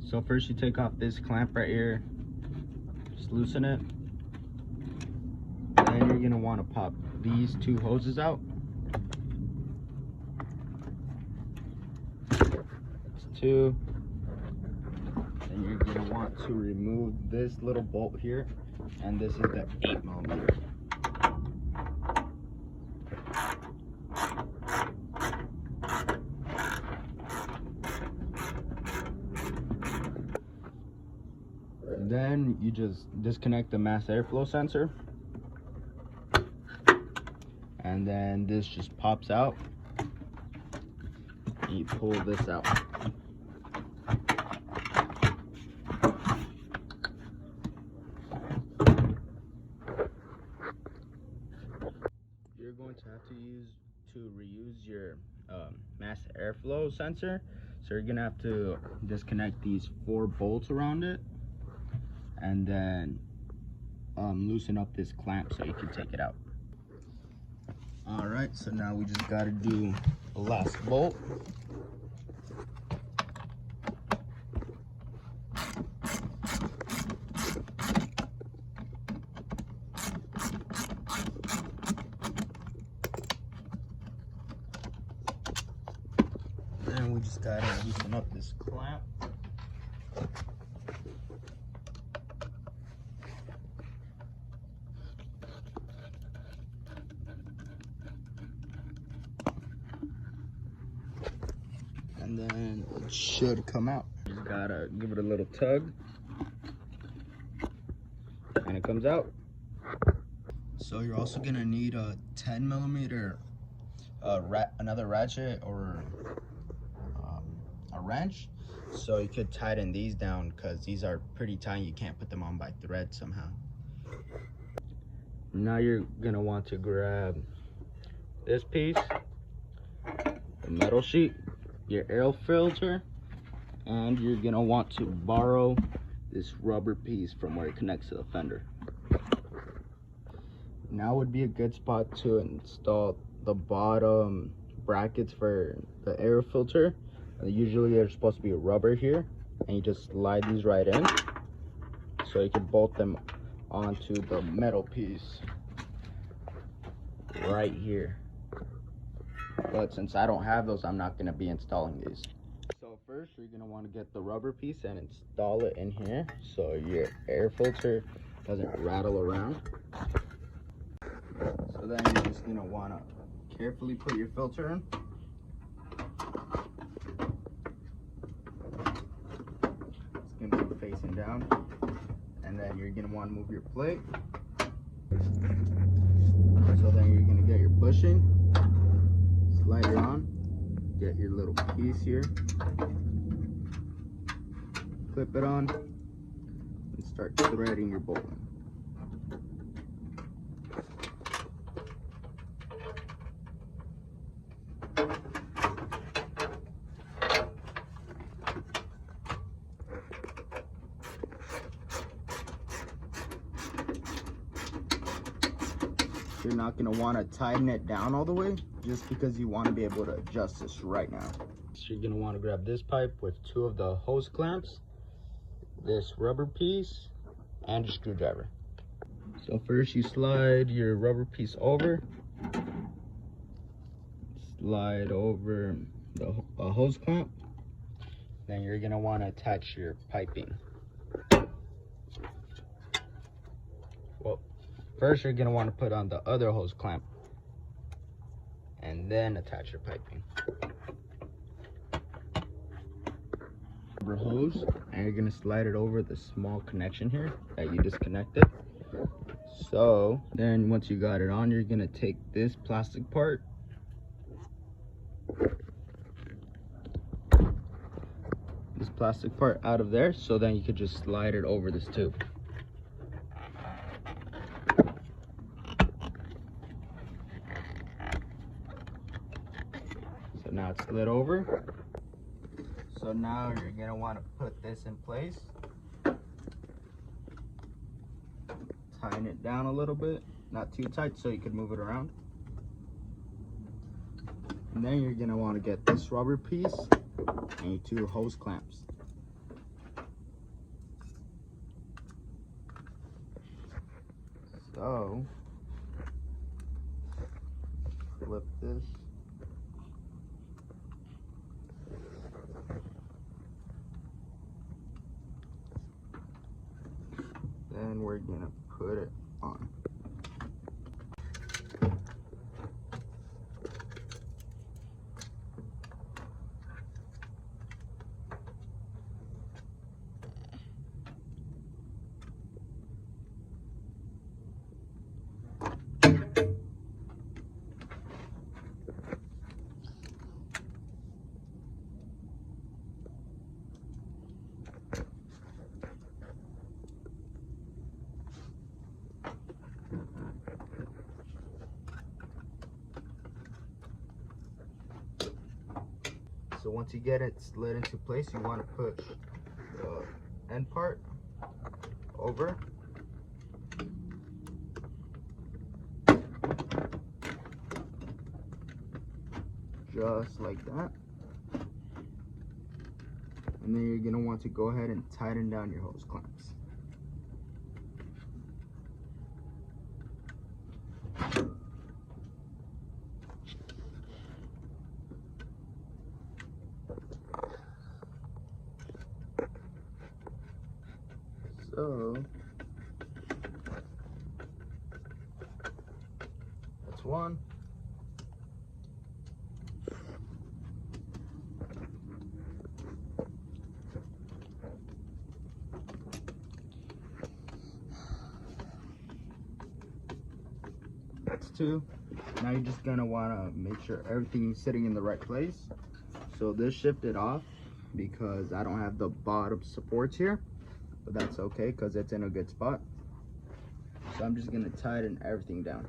So first you take off this clamp right here, just loosen it. Then you're gonna want to pop these two hoses out. That's two. Then you're gonna want to remove this little bolt here, and this is the 8mm. Then you just disconnect the mass airflow sensor, and then this just pops out. You pull this out. You're going to have to reuse your mass airflow sensor, so you're gonna have to disconnect these 4 bolts around it, and then loosen up this clamp so you can take it out. All right, so now we just got to do the last bolt. And we just got to loosen up this clamp. And then it should come out. Just gotta give it a little tug, and it comes out. So you're also gonna need a 10mm another ratchet or a wrench, so you could tighten these down because these are pretty tight. You can't put them on by thread somehow. Now you're gonna want to grab this piece, the metal sheet, your air filter, and you're gonna want to borrow this rubber piece from where it connects to the fender. Now would be a good spot to install the bottom brackets for the air filter. Usually there's supposed to be a rubber here, and you just slide these right in so you can bolt them onto the metal piece right here. But since I don't have those, I'm not going to be installing these. So first you're going to want to get the rubber piece and install it in here so your air filter doesn't rattle around. So then you're just going to want to carefully put your filter in. It's going to be facing down, and then you're going to want to move your plate. So then you're going to get your bushing, slide it on, get your little piece here, clip it on, and start threading your bolt in. You're not going to want to tighten it down all the way, just because you want to be able to adjust this right now. So you're going to want to grab this pipe with 2 of the hose clamps, this rubber piece, and a screwdriver. So first you slide your rubber piece over, slide over the hose clamp, then you're going to want to attach your piping. First, you're going to want to put on the other hose clamp and then attach your piping. Rubber hose, and you're going to slide it over the small connection here that you disconnected. So then once you got it on, you're going to take this plastic part, out of there, so then you could just slide it over this tube. So now it's slid over. So now you're going to want to put this in place. Tighten it down a little bit, not too tight so you can move it around. And then you're going to want to get this rubber piece and your 2 hose clamps. So flip this. Then we're gonna put it on. So once you get it slid into place, you want to push the end part over. Just like that. And then you're going to want to go ahead and tighten down your hose clamps. So that's one. That's two. Now you're just gonna wanna make sure everything's sitting in the right place. So this shifted off because I don't have the bottom supports here, but that's okay because it's in a good spot. So I'm just gonna tighten everything down.